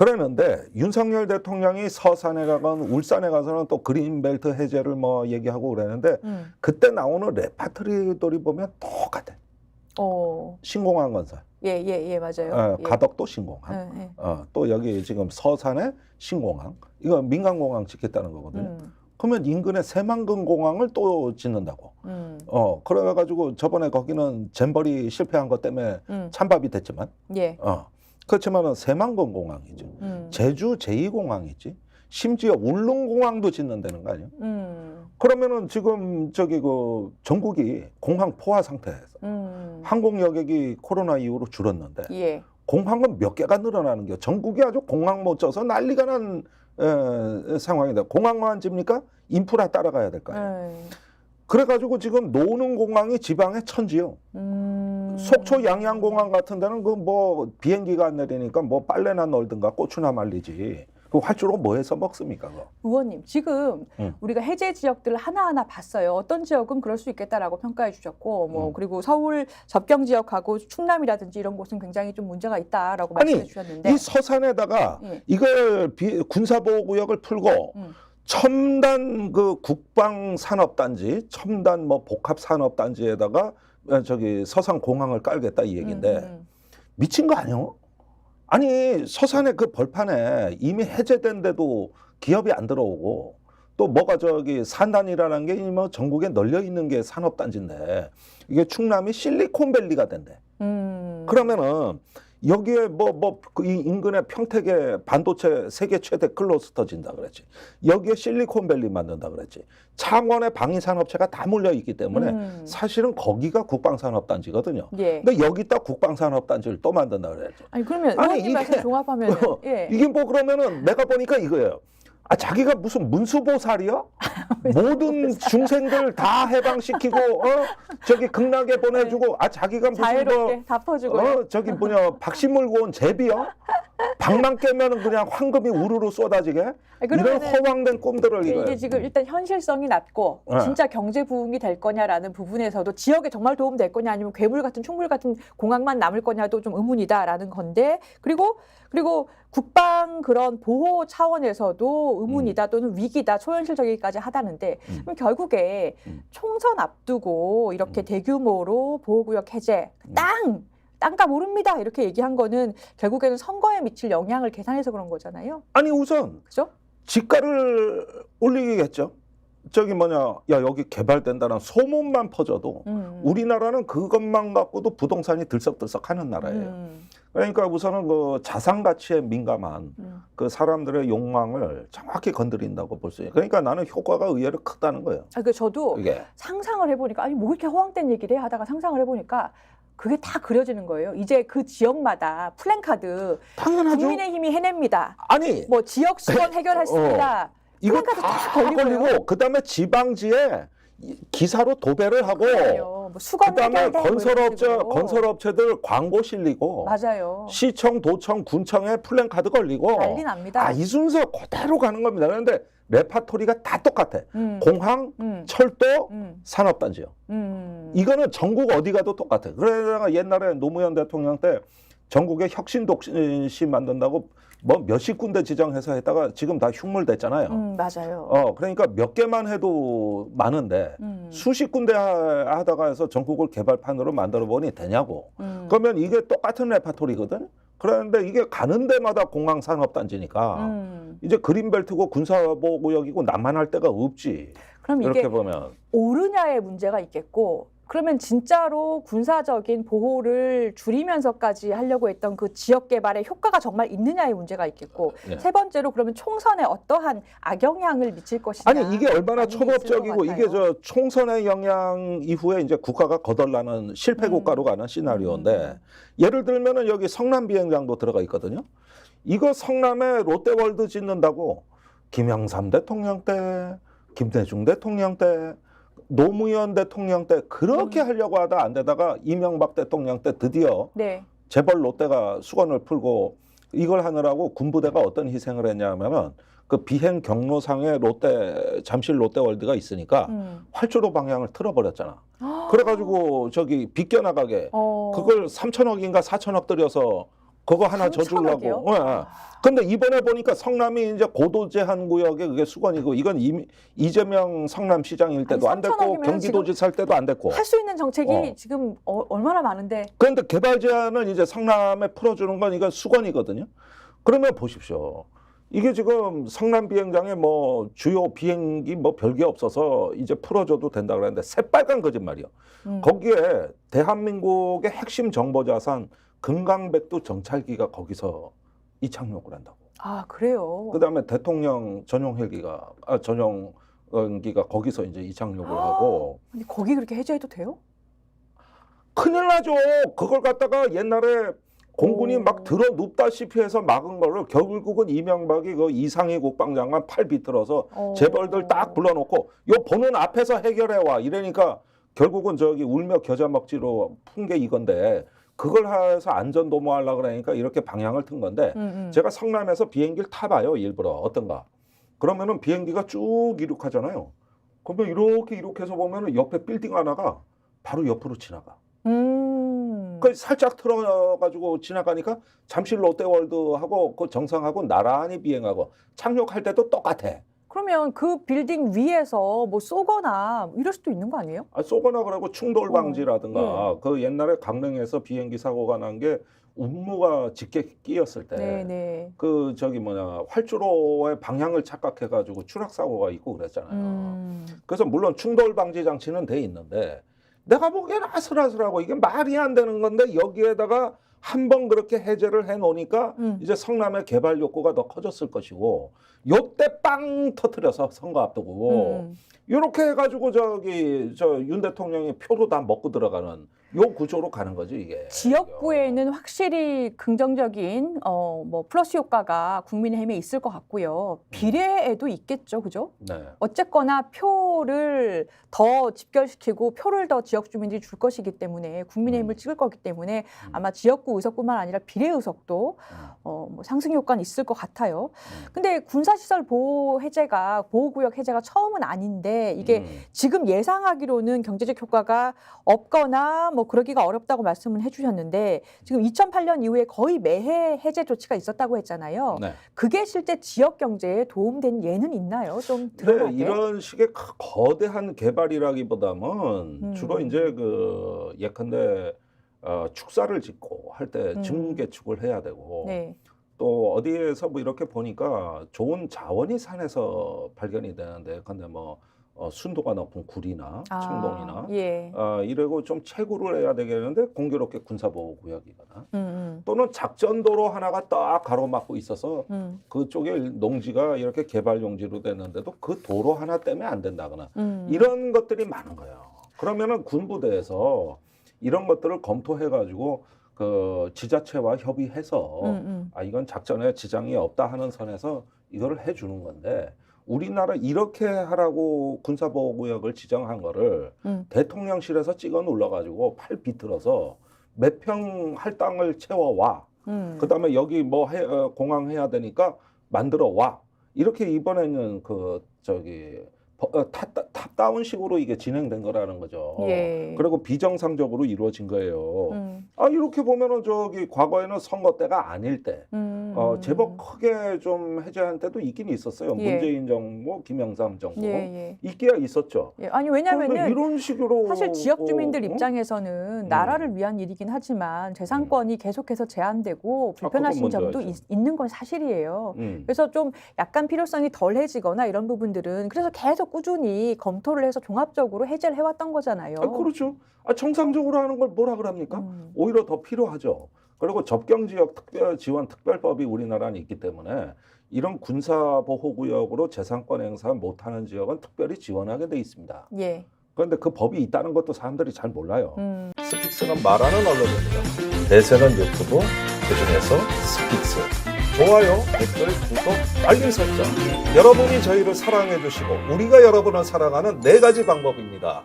그랬는데 윤석열 대통령이 서산에 가건 울산에 가서는 또 그린벨트 해제를 뭐 얘기하고 그랬는데 그때 나오는 레파토리들이 보면 똑같아. 신공항 건설. 예, 맞아요. 가덕도 신공항. 또 여기 지금 서산에 신공항. 이거 민간공항 짓겠다는 거거든요. 그러면 인근에 새만금 공항을 또 짓는다고. 그래가지고 저번에 거기는 잼버리 실패한 것 때문에 찬밥이 됐지만. 예. 그렇지만은 새만금 공항이죠. 제주 제2공항이지. 심지어 울릉공항도 짓는다는 거 아니에요? 그러면은 지금 저기 그 전국이 공항 포화 상태에서 항공 여객이 코로나 이후로 줄었는데 예. 공항은 몇 개가 늘어나는 게 전국이 아주 공항 못 쪄서 난리가 난 상황이다. 공항만 집니까? 인프라 따라가야 될 거 아니에요. 그래가지고 지금 노는 공항이 지방에 천지요. 속초 양양공항 같은 데는 그 뭐 비행기가 안 내리니까 뭐 빨래나 널든가 고추나 말리지. 그 활주로 뭐 해서 먹습니까? 그거? 의원님, 지금 우리가 해제 지역들을 하나하나 봤어요. 어떤 지역은 그럴 수 있겠다라고 평가해 주셨고, 뭐 그리고 서울 접경 지역하고 충남이라든지 이런 곳은 굉장히 좀 문제가 있다라고 말씀해 주셨는데, 이 서산에다가 이걸 군사보호구역을 풀고 첨단 그 국방산업단지, 첨단 뭐 복합산업단지에다가 저기 서산공항을 깔겠다 이 얘기인데 미친 거 아니요? 아니 서산의 그 벌판에 이미 해제된데도 기업이 안 들어오고 또 뭐가 저기 산단이라는 게 뭐 전국에 널려 있는 게 산업단지인데 이게 충남이 실리콘밸리가 된대. 그러면은 여기에 이 인근에 평택에 반도체 세계 최대 클러스터 진다 그랬지. 여기에 실리콘밸리 만든다 그랬지. 창원에 방위산업체가 다 몰려 있기 때문에 사실은 거기가 국방산업단지거든요. 예. 근데 여기다 국방산업단지를 또 만든다 그랬죠. 아니 그러면 의원님 말씀 종합하면 이게 뭐 그러면은 내가 보니까 이거예요. 자기가 무슨 문수보살이야? 모든 중생들 다 해방시키고 저기 극락에 보내주고 자기가 무슨 자유롭게 다 퍼주고 저기 뭐냐 박씨 물고 온 제비야? 방만 깨면은 그냥 황금이 우르르 쏟아지게 이런 허황된 꿈들을 이게 지금 일단 현실성이 낮고 진짜 경제 부흥이 될 거냐라는 부분에서도 지역에 정말 도움 될 거냐 아니면 괴물 같은 충물 같은 공항만 남을 거냐도 좀 의문이다라는 건데 그리고 국방 그런 보호 차원에서도 의문이다 또는 위기다 초현실적이기까지 하다는데 그럼 결국에 총선 앞두고 이렇게 대규모로 보호구역 해제 땅값 오릅니다 이렇게 얘기한 거는 결국에는 선거에 미칠 영향을 계산해서 그런 거잖아요. 아니 우선 그죠? 집가를 올리겠죠. 저기 야 여기 개발된다는 소문만 퍼져도 우리나라는 그것만 갖고도 부동산이 들썩들썩하는 나라예요. 그러니까 우선은 그 자산 가치에 민감한 그 사람들의 욕망을 정확히 건드린다고 볼 수 있어요. 그러니까 나는 효과가 의외로 크다는 거예요. 저도 이게. 상상을 해보니까 아니 뭐 이렇게 허황된 얘기를 해 하다가 상상을 해보니까 그게 다 그려지는 거예요. 이제 그 지역마다 플랜카드 당연하죠. 국민의힘이 해냅니다. 아니 뭐 지역 수원 해결했습니다. 이거 플랜카드 다 걸리고요. 걸리고 그다음에 지방지에 기사로 도배를 하고 뭐 수건 그다음에 해결돼, 건설업체들 광고 실리고 맞아요. 시청, 도청, 군청에 플랜카드 걸리고 난리 납니다. 이 순서 그대로 가는 겁니다. 그런데 레파토리가 다 똑같아. 공항, 철도, 산업단지요. 이거는 전국 어디 가도 똑같아. 그러다가 옛날에 노무현 대통령 때 전국에 혁신도시 만든다고 뭐 몇십 군데 지정해서 했다가 지금 다 흉물됐잖아요. 맞아요. 그러니까 몇 개만 해도 많은데 수십 군데 하다가 해서 전국을 개발판으로 만들어 보니 되냐고. 그러면 이게 똑같은 레파토리거든. 그런데 이게 가는 데마다 공항산업단지니까 이제 그린벨트고 군사보호구역이고 남한할 데가 없지. 그럼 이렇게 이게 보면 오르냐의 문제가 있겠고 그러면 진짜로 군사적인 보호를 줄이면서까지 하려고 했던 그 지역 개발에 효과가 정말 있느냐의 문제가 있겠고 세 번째로 그러면 총선에 어떠한 악영향을 미칠 것이냐. 아니 이게 얼마나 초법적이고 이게 저 총선의 영향 이후에 이제 국가가 거덜나는 실패 국가로 가는 시나리오인데 예를 들면은 여기 성남 비행장도 들어가 있거든요. 이거 성남에 롯데월드 짓는다고 김영삼 대통령 때, 김대중 대통령 때, 노무현 대통령 때 그렇게 하려고 하다 안 되다가 이명박 대통령 때 드디어 재벌 롯데가 수건을 풀고 이걸 하느라고 군부대가 어떤 희생을 했냐면은 그 비행 경로상에 잠실 롯데월드가 있으니까 활주로 방향을 틀어버렸잖아. 그래가지고 저기 비껴나가게 그걸 3천억인가 4천억 들여서 그거 하나 줘 주려고. 근데 이번에 보니까 성남이 이제 고도 제한 구역에 그게 수건이고 이건 이재명 성남시장일 때도 안 됐고 경기도지사 할 때도 안 됐고 할 수 있는 정책이 지금 얼마나 많은데. 그런데 개발 제한을 이제 성남에 풀어주는 건 이건 수건이거든요. 그러면 보십시오. 이게 지금 성남 비행장에 뭐 주요 비행기 뭐 별게 없어서 이제 풀어줘도 된다 그랬는데 새빨간 거짓말이요. 거기에 대한민국의 핵심 정보 자산 금강백도 정찰기가 거기서 이착륙을 한다고. 아, 그래요? 그다음에 대통령 전용 헬기가 전용기가 거기서 이제 이착륙을 하고. 아니, 거기 그렇게 해제해도 돼요? 큰일 나죠. 그걸 갖다가 옛날에 공군이 막 들어 눕다시피 해서 막은 거를 결국은 이명박이 그 이상희 국방장관 팔 비틀어서 재벌들 딱 불러놓고 요 보는 앞에서 해결해 와 이러니까 결국은 저기 울며 겨자 먹지로 푼 게 이건데 그걸 해서 안전 도모하려고 그러니까 이렇게 방향을 튼 건데 제가 성남에서 비행기를 타봐요. 일부러 어떤가. 그러면은 비행기가 쭉 이륙하잖아요. 그러면 이렇게 해서 보면은 옆에 빌딩 하나가 바로 옆으로 지나가. 그 살짝 틀어가지고 지나가니까 잠실 롯데월드하고 그 정상하고 나란히 비행하고 착륙할 때도 똑같아. 그러면 그 빌딩 위에서 뭐 쏘거나 이럴 수도 있는 거 아니에요? 쏘거나 그러고 충돌 방지라든가 그 옛날에 강릉에서 비행기 사고가 난 게 운무가 짙게 끼었을 때 그 저기 뭐냐 활주로의 방향을 착각해가지고 추락 사고가 있고 그랬잖아요. 그래서 물론 충돌 방지 장치는 돼 있는데 내가 보기에는 아슬아슬하고 이게 말이 안 되는 건데 여기에다가 한번 그렇게 해제를 해놓으니까 이제 성남의 개발 욕구가 더 커졌을 것이고 요때 빵 터트려서 선거 앞두고 이렇게 해가지고 저 윤 대통령이 표도 다 먹고 들어가는 요 구조로 가는 거죠 이게. 지역구에는 확실히 긍정적인 뭐 플러스 효과가 국민의힘에 있을 것 같고요. 비례에도 있겠죠, 그죠? 네. 어쨌거나 표를 더 집결시키고 표를 더 지역 주민들이 줄 것이기 때문에 국민의힘을 찍을 거기 때문에 아마 지역구 의석뿐만 아니라 비례 의석도 뭐 상승 효과는 있을 것 같아요. 근데 군사시설 보호구역 해제가 처음은 아닌데 이게 지금 예상하기로는 경제적 효과가 없거나 뭐 그러기가 어렵다고 말씀을 해주셨는데 지금 2008년 이후에 거의 매해 해제 조치가 있었다고 했잖아요. 네. 그게 실제 지역 경제에 도움된 예는 있나요? 좀 드러나게. 네, 이런 식의 거대한 개발이라기보다는 주로 이제 그 예컨대 축사를 짓고 할 때 증개축을 해야 되고 또 어디에서 뭐 이렇게 보니까 좋은 자원이 산에서 발견이 되는데 근데 뭐 순도가 높은 구리나 청동이나 이러고 좀 채굴을 해야 되겠는데 공교롭게 군사보호구역이거나 또는 작전도로 하나가 딱 가로막고 있어서 그쪽에 농지가 이렇게 개발 용지로 됐는데도 그 도로 하나 때문에 안 된다거나 이런 것들이 많은 거예요. 그러면은 군부대에서 이런 것들을 검토해가지고 그 지자체와 협의해서 이건 작전에 지장이 없다 하는 선에서 이거를 해주는 건데 우리나라 이렇게 하라고 군사보호구역을 지정한 거를 대통령실에서 찍어 눌러가지고 팔 비틀어서 몇 평 할 땅을 채워와. 그다음에 여기 뭐 공항 해야 되니까 만들어 와. 이렇게 이번에는 그 탑다운식으로 이게 진행된 거라는 거죠. 그리고 비정상적으로 이루어진 거예요. 이렇게 보면은 과거에는 선거 때가 아닐 때 제법 크게 좀 해제한 때도 있긴 있었어요. 문재인 정부, 김영삼 정부 있기야 있었죠. 아니 왜냐면은 이런 식으로 사실 지역 주민들 입장에서는 나라를 위한 일이긴 하지만 재산권이 계속해서 제한되고 불편하신 점도 있는 건 사실이에요. 그래서 좀 약간 필요성이 덜해지거나 이런 부분들은 그래서 계속 꾸준히 검토를 해서 종합적으로 해제를 해왔던 거잖아요. 그렇죠. 정상적으로 하는 걸 뭐라 그럽니까? 오히려 더 필요하죠. 그리고 접경지역 특별지원특별법이 우리나라는 있기 때문에 이런 군사보호구역으로 재산권 행사 못하는 지역은 특별히 지원하게 돼 있습니다. 그런데 그 법이 있다는 것도 사람들이 잘 몰라요. 스픽스는 말하는 언론입니다. 대세는 유튜브, 그중에서 스픽스. 좋아요, 댓글, 구독, 알림 설정. 여러분이 저희를 사랑해 주시고 우리가 여러분을 사랑하는 4가지 방법입니다.